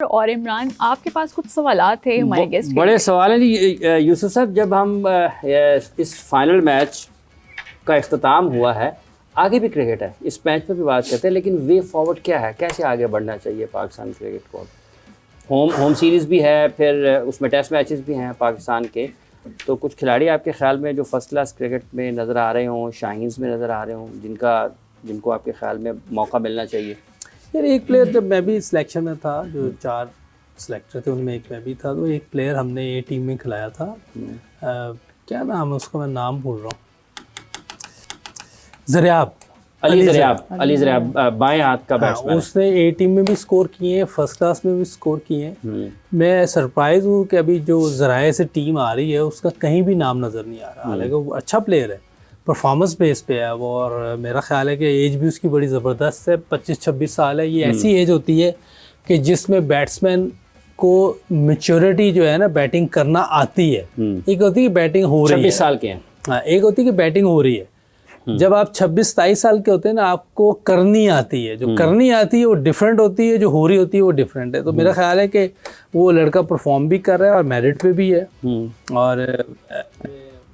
और इमरान, आपके पास कुछ सवालात थे हमारे गेस्ट के बड़े लिए। सवाल हैं जी। यूसुफ साहब, जब हम इस फाइनल मैच का इख्तिताम हुआ है, आगे भी क्रिकेट है, इस मैच पर भी बात करते हैं, लेकिन वे फॉरवर्ड क्या है, कैसे आगे बढ़ना चाहिए पाकिस्तान क्रिकेट को? होम सीरीज़ भी है, फिर उसमें टेस्ट मैचेस भी हैं पाकिस्तान के, तो कुछ खिलाड़ी आपके ख्याल में जो फर्स्ट क्लास क्रिकेट में नज़र आ रहे हों, शाहीन्स में नज़र आ रहे हों, जिनको आपके ख्याल में मौका मिलना चाहिए? यार, एक प्लेयर जब मैं भी सिलेक्शन में था, जो 4 सिलेक्टर थे उनमें एक मैं भी था, तो एक प्लेयर हमने ये टीम में खिलाया था। क्या नाम है उसका, मैं नाम भूल रहा हूँ। अली ज़रियाब, बाएं हाथ का बैट्समैन। उसने ए टीम में भी स्कोर किए हैं, फर्स्ट क्लास में भी स्कोर किए हैं। मैं सरप्राइज हूँ कि अभी जो ज़राए से टीम आ रही है उसका कहीं भी नाम नज़र नहीं आ रहा। हालांकि वो अच्छा प्लेयर है, परफॉर्मेंस बेस पे है वो, और मेरा ख्याल है कि एज भी उसकी बड़ी ज़बरदस्त है, 25-26 साल है। ये ऐसी एज होती है कि जिसमें बैट्समैन को मैच्योरिटी जो है ना, बैटिंग करना आती है। एक होती है बैटिंग हो रही है, 26 साल के हैं। हाँ, एक होती है कि बैटिंग हो रही है। जब आप 26-27 साल के होते हैं ना, आपको करनी आती है। जो करनी आती है वो डिफरेंट होती है, जो हो रही होती है वो डिफरेंट है। तो मेरा ख्याल है कि वो लड़का परफॉर्म भी कर रहा है और मेरिट पे भी है। और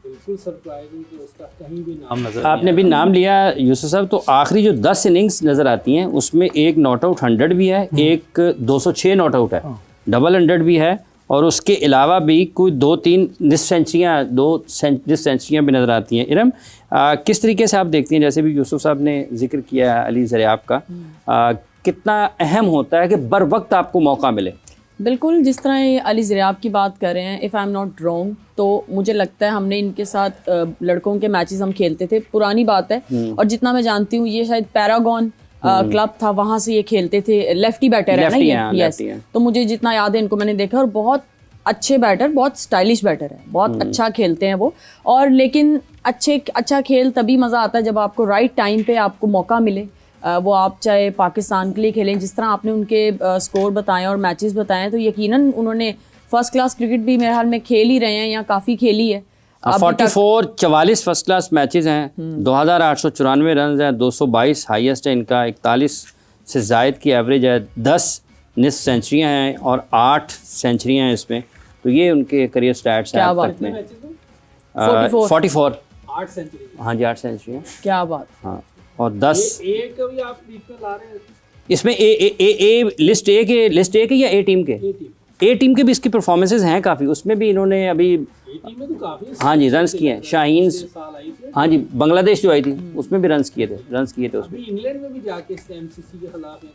बिल्कुल सरप्राइजिंग कि उसका कहीं भी नाम नजर आपने भी नाम लिया यूसुफ साहब, तो आखिरी जो 10 इनिंग्स नज़र आती हैं उसमें एक नॉट आउट 100 भी है, एक 206 नॉट आउट है, डबल 100 भी है, और उसके अलावा भी कोई 2-3 निस्फ सेंचुरियाँ भी नज़र आती हैं। इरम, किस तरीके से आप देखती हैं, जैसे भी यूसुफ साहब ने जिक्र किया है अली ज़रियाब का, कितना अहम होता है कि बर वक्त आपको मौका मिले? बिल्कुल, जिस तरह ये अली ज़रियाब की बात कर रहे हैं, if I am not wrong, तो मुझे लगता है हमने इनके साथ लड़कों के मैचेस हम खेलते थे, पुरानी बात है। और जितना मैं जानती हूँ, ये शायद पैरागॉन क्लब था, वहाँ से ये खेलते थे। लेफ्टी बैटर है ना ये? यस। तो मुझे जितना याद है, इनको मैंने देखा, और बहुत अच्छे बैटर, बहुत स्टाइलिश बैटर है, बहुत अच्छा खेलते हैं वो। और लेकिन अच्छा खेल तभी मज़ा आता है जब आपको राइट टाइम पे आपको मौका मिले। वो आप चाहे पाकिस्तान के लिए खेलें, जिस तरह आपने उनके स्कोर बताएं और मैचेस बताएं, तो यकीनन उन्होंने फर्स्ट क्लास क्रिकेट भी मेरे हाल में खेल ही रहे हैं, या काफ़ी खेली है। 44 फर्स्ट क्लास मैचेस हैं, 2894 रन हैं, 222 हाईएस्ट है इनका, 41 से ज़ायद की एवरेज है, 10 निस्फ सेंचुरियाँ हैं और 8 सेंचुरियाँ हैं इसमें। तो ये उनके करियर स्टैट्स हैं अब तक में। 44 8 सेंचुरी। हाँ जी, 8 सेंचुरियाँ। क्या बात। हाँ, और 10 एक भी आप बीच में ला रहे हैं इसमें लिस्ट ए के या ए टीम के? ए टीम के भी इसकी परफॉर्मेंसेज हैं काफ़ी, उसमें भी इन्होंने अभी तो काफी हाँ जी रन्स किए हैं। शाहीन्स, हाँ जी, बांग्लादेश जो आई थी उसमें भी रन्स किए थे उसमें। इंग्लैंड में भी जाके एमसीसी के खिलाफ है,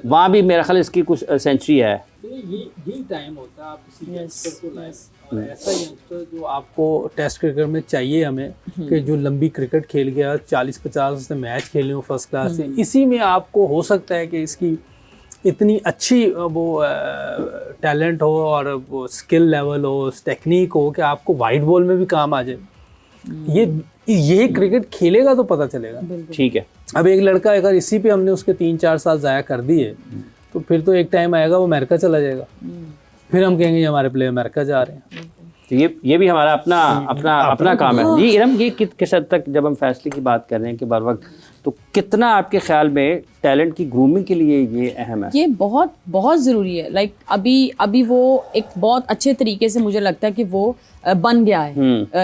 वहाँ भी मेरा ख्याल इसकी कुछ सेंचुरी है। तो ये टाइम होता है आप किसी यंगस्टर को लाएं, और ऐसा यंगस्टर जो आपको टेस्ट क्रिकेट में चाहिए हमें, कि जो लंबी क्रिकेट खेल गया, 40-50 उसने मैच खेले हो फर्स्ट क्लास से, इसी में आपको हो सकता है कि इसकी इतनी अच्छी वो टैलेंट हो और वो स्किल लेवल हो, टेक्निक हो, कि आपको वाइट बॉल में भी काम आ जाए। ये क्रिकेट खेलेगा तो पता चलेगा। ठीक है। अब एक लड़का, अगर इसी पे हमने उसके 3-4 साल ज़ाया कर दिए, तो फिर तो एक टाइम आएगा वो अमेरिका चला जाएगा, फिर हम कहेंगे हमारे प्लेयर अमेरिका जा रहे हैं। तो ये भी हमारा अपना काम है जी। इरम, ये किस हद तक, जब हम फैसले की बात कर रहे हैं कि बर वक्त, तो कितना आपके ख्याल में टैलेंट की ग्रूमिंग के लिए ये अहम है? ये बहुत बहुत ज़रूरी है। लाइक अभी वो एक बहुत अच्छे तरीके से मुझे लगता है कि वो बन गया है,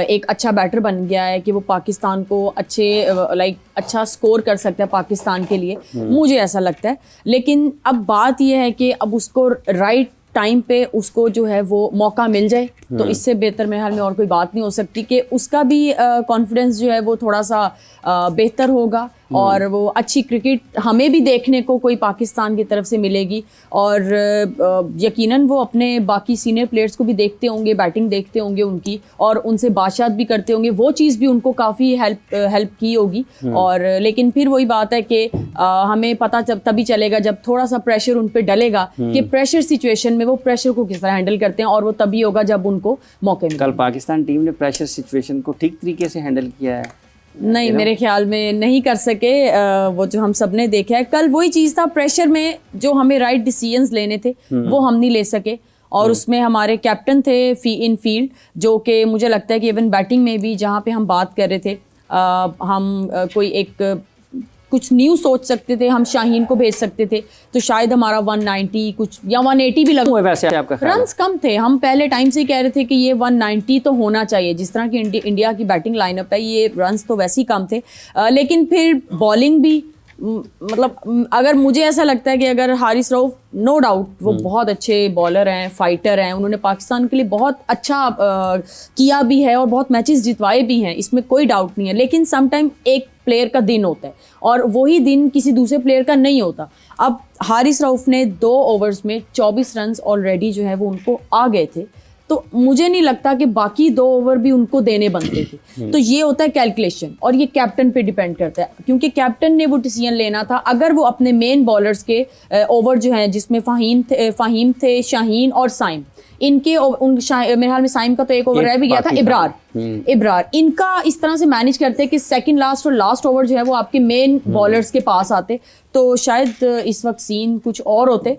एक अच्छा बैटर बन गया है, कि वो पाकिस्तान को अच्छा स्कोर कर सकता है पाकिस्तान के लिए, मुझे ऐसा लगता है। लेकिन अब बात ये है कि अब उसको राइट टाइम पे उसको जो है वो मौका मिल जाए, तो इससे बेहतर मेरे हाल में और कोई बात नहीं हो सकती, कि उसका भी कॉन्फिडेंस जो है वो थोड़ा सा बेहतर होगा, और वो अच्छी क्रिकेट हमें भी देखने को कोई पाकिस्तान की तरफ से मिलेगी। और यकीनन वो अपने बाकी सीनियर प्लेयर्स को भी देखते होंगे, बैटिंग देखते होंगे उनकी, और उनसे बातचीत भी करते होंगे, वो चीज़ भी उनको काफ़ी हेल्प की होगी। और लेकिन फिर वही बात है कि हमें पता तभी चलेगा जब थोड़ा सा प्रेशर उन पर डलेगा, कि प्रेशर सिचुएशन में वो प्रेशर को किस तरह हैंडल करते हैं, और वो तभी होगा जब उनको मौके मिले। कल पाकिस्तान टीम ने प्रेशर सिचुएशन को ठीक तरीके से हैंडल किया है? नहीं, मेरे ख्याल में नहीं कर सके। वो जो हम सब ने देखा है कल, वही चीज़ था, प्रेशर में जो हमें राइट डिसीजंस लेने थे वो हम नहीं ले सके। और उसमें हमारे कैप्टन थे इन फील्ड, जो कि मुझे लगता है कि इवन बैटिंग में भी, जहाँ पे हम बात कर रहे थे, हम कुछ न्यू सोच सकते थे, हम शाहीन को भेज सकते थे तो शायद हमारा 190 कुछ या 180 भी लगा। वैसे आपका ख्याल है? रन्स कम थे, हम पहले टाइम से ही कह रहे थे कि ये 190 तो होना चाहिए, जिस तरह की इंडिया की बैटिंग लाइनअप है, ये रन्स तो वैसे ही कम थे। लेकिन फिर बॉलिंग भी मतलब अगर मुझे ऐसा लगता है कि अगर हारिस रऊफ नो डाउट वो बहुत अच्छे बॉलर हैं, फाइटर हैं, उन्होंने पाकिस्तान के लिए बहुत अच्छा किया भी है और बहुत मैचेस जितवाए भी हैं, इसमें कोई डाउट नहीं है। लेकिन समटाइम एक प्लेयर का दिन होता है और वही दिन किसी दूसरे प्लेयर का नहीं होता। अब हारिस रऊफ ने 2 ओवर्स में 24 रन ऑलरेडी जो है वो उनको आ गए थे, तो मुझे नहीं लगता कि बाकी 2 ओवर भी उनको देने बनते थे। तो ये होता है कैलकुलेशन और ये कैप्टन पे डिपेंड करता है, क्योंकि कैप्टन ने वो डिसीजन लेना था। अगर वो अपने मेन बॉलर्स के ओवर जो हैं, जिसमें फ़हीम थे, शाहीन और साइम, इनके मेरे ख्याल में साइम का तो एक ओवर रह भी गया था, इब्रार, इनका इस तरह से मैनेज करते हैं कि सेकंड लास्ट और लास्ट ओवर जो है वो आपके मेन बॉलर्स के पास आते, तो शायद इस वक्त सीन कुछ और होते।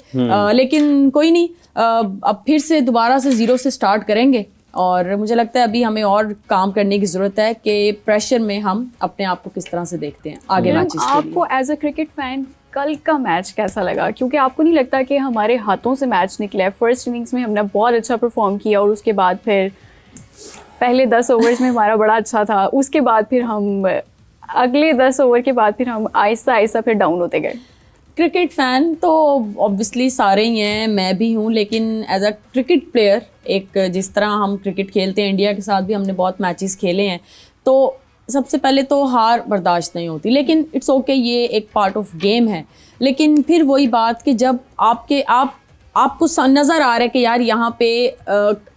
लेकिन कोई नहीं, अब फिर से दोबारा से 0 से स्टार्ट करेंगे और मुझे लगता है अभी हमें और काम करने की ज़रूरत है कि प्रेशर में हम अपने आप को किस तरह से देखते हैं आगे मैचेस के लिए। आपको एज अ क्रिकेट फैन कल का मैच कैसा लगा? क्योंकि आपको नहीं लगता कि हमारे हाथों से मैच निकला? फर्स्ट इनिंग्स में हमने बहुत अच्छा परफॉर्म किया और उसके बाद फिर पहले 10 ओवर्स में हमारा बड़ा अच्छा था, उसके बाद फिर हम अगले 10 ओवर के बाद फिर हम आहिस्ता आहिस्ता फिर डाउन होते गए। क्रिकेट फ़ैन तो ऑब्वियसली सारे ही हैं, मैं भी हूँ, लेकिन एज अ क्रिकेट प्लेयर, एक जिस तरह हम क्रिकेट खेलते हैं, इंडिया के साथ भी हमने बहुत मैचेस खेले हैं, तो सबसे पहले तो हार बर्दाश्त नहीं होती, लेकिन इट्स ओके, ये एक पार्ट ऑफ गेम है। लेकिन फिर वही बात कि जब आपको नज़र आ रहा है कि यार यहाँ पे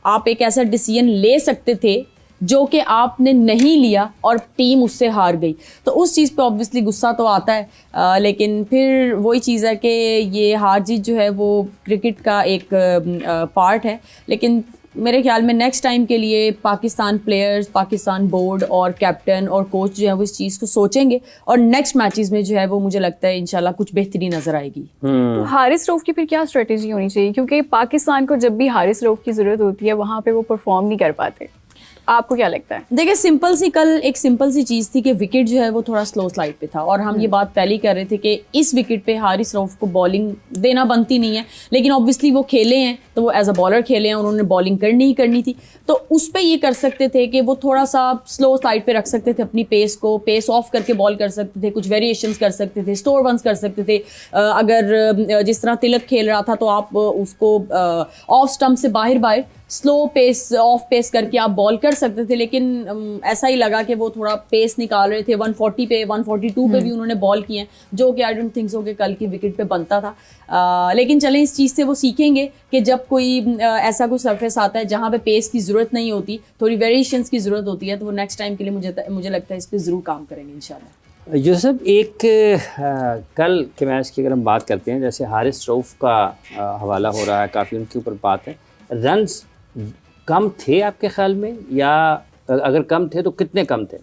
आप एक ऐसा डिसीजन ले सकते थे जो कि आपने नहीं लिया और टीम उससे हार गई, तो उस चीज़ पे ऑब्वियसली गुस्सा तो आता है। लेकिन फिर वही चीज़ है कि ये हार जीत जो है वो क्रिकेट का एक पार्ट है। लेकिन मेरे ख्याल में नेक्स्ट टाइम के लिए पाकिस्तान प्लेयर्स, पाकिस्तान बोर्ड और कैप्टन और कोच जो है वो इस चीज़ को सोचेंगे और नेक्स्ट मैचेस में जो है वो मुझे लगता है इंशाल्लाह कुछ बेहतरी नज़र आएगी। तो हारिस रऊफ की फिर क्या स्ट्रेटेजी होनी चाहिए? क्योंकि पाकिस्तान को जब भी हारिस रऊफ की ज़रूरत होती है वहाँ पे वो परफॉर्म नहीं कर पाते। आपको क्या लगता है? देखिए, कल एक सिंपल सी चीज़ थी कि विकेट जो है वो थोड़ा स्लो स्लाइड पे था और हम ये बात पहले ही कर रहे थे कि इस विकेट पे हारिस रऊफ को बॉलिंग देना बनती नहीं है, लेकिन ऑब्वियसली वो खेले हैं तो वो एज अ बॉलर खेले हैं, उन्होंने बॉलिंग करनी ही करनी थी, तो उस पर ये कर सकते थे कि वो थोड़ा सा स्लो स्लाइड पे रख सकते थे अपनी पेस को, पेस ऑफ करके बॉल कर सकते थे, कुछ वेरिएशंस कर सकते थे, स्टोर वंस कर सकते थे। अगर जिस तरह तिलक खेल रहा था तो आप उसको ऑफ स्टंप से बाहर स्लो पेस, ऑफ पेस करके आप बॉल कर सकते थे। लेकिन ऐसा ही लगा कि वो थोड़ा पेस निकाल रहे थे, 140 पे 142 पे भी उन्होंने बॉल किए हैं, जो कि आई डोंट थिंक सो कि कल की विकेट पे बनता था। लेकिन चलें, इस चीज़ से वो सीखेंगे कि जब कोई ऐसा कोई सरफेस आता है जहाँ पे पेस की ज़रूरत नहीं होती, थोड़ी वेरिएशंस की ज़रूरत होती है, तो वो नेक्स्ट टाइम के लिए मुझे लगता है इस पर ज़रूर काम करेंगे इंशाल्लाह। यूसुफ, एक कल के मैच की अगर हम बात करते हैं, जैसे हारिस रऊफ का हवाला हो रहा है, काफ़ी उनके ऊपर बात है, रन्स कम थे आपके ख्याल में, या अगर कम थे तो कितने कम थे?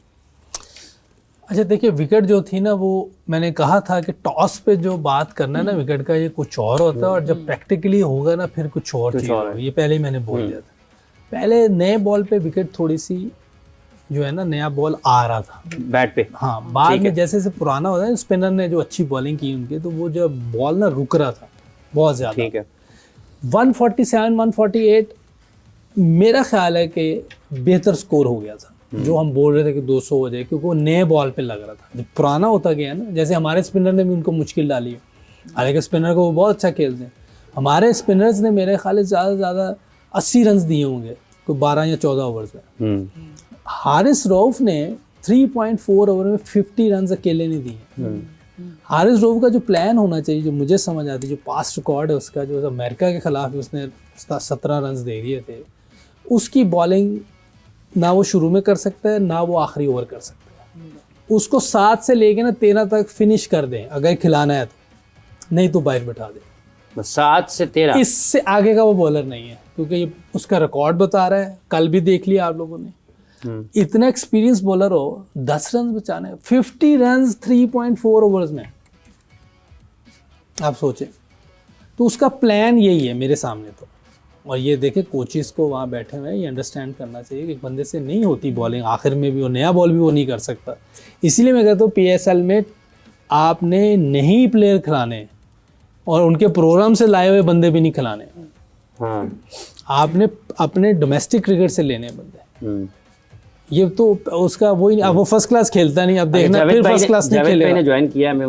अच्छा देखिए, विकेट जो थी ना, वो मैंने कहा था कि टॉस पे जो बात करना है ना विकेट का, ये कुछ और होता है और जब प्रैक्टिकली होगा ना फिर कुछ और चीज़ होगी। ये पहले ही मैंने बोल दिया था। पहले नए बॉल पे विकेट थोड़ी सी जो है ना, नया बॉल आ रहा था बैट पे, हाँ, बाद में जैसे जैसे पुराना होता है, स्पिनर ने जो अच्छी बॉलिंग की उनकी, तो वो जब बॉल ना रुक रहा था बहुत ज़्यादा। ठीक है, 147 148 मेरा ख्याल है कि बेहतर स्कोर हो गया था, जो हम बोल रहे थे कि 200 हो जाए, क्योंकि वो नए बॉल पे लग रहा था। जब पुराना होता गया ना, जैसे हमारे स्पिनर ने भी उनको मुश्किल डाली है, हालांकि स्पिनर को वो बहुत अच्छा खेलते हैं। हमारे स्पिनर्स ने मेरे ख्याल से ज़्यादा से ज़्यादा 80 रन दिए होंगे कोई 12 या 14 ओवर्स में। हारिस रऊफ ने 3.4 ओवर में 50 रन अकेले नहीं दिए। हारिस रऊफ का जो प्लान होना चाहिए, जो मुझे समझ आती है, जो पास्ट रिकॉर्ड है उसका, जो अमेरिका के खिलाफ उसने 17 रन दे दिए थे, उसकी बॉलिंग ना वो शुरू में कर सकता है ना वो आखिरी ओवर कर सकता है। उसको 7 से लेके ना 13 तक फिनिश कर दें अगर खिलाना है तो, नहीं तो बाहर बैठा दें। 7 से 13, इससे आगे का वो बॉलर नहीं है, क्योंकि ये उसका रिकॉर्ड बता रहा है। कल भी देख लिया आप लोगों ने, इतना एक्सपीरियंस बॉलर हो, 10 रन बचाने, 50 रन 3.4 ओवर्स में, आप सोचें। तो उसका प्लान यही है मेरे सामने तो। और ये देखे कोचेस को वहाँ बैठे हुए हैं, ये अंडरस्टैंड करना चाहिए कि एक बंदे से नहीं होती बॉलिंग, आखिर में भी वो नया बॉल भी वो नहीं कर सकता। इसीलिए मैं कहता हूँ PSL में आपने नहीं प्लेयर खिलाने और उनके प्रोग्राम से लाए हुए बंदे भी नहीं खिलाने, हाँ आपने अपने डोमेस्टिक क्रिकेट से लेने बंदे। ये तो उसका वही नहीं, अब वो फर्स्ट क्लास खेलता नहीं, अब देखना फिर फर्स्ट क्लास नहीं खेलेगा। ज्वाइन किया, मैं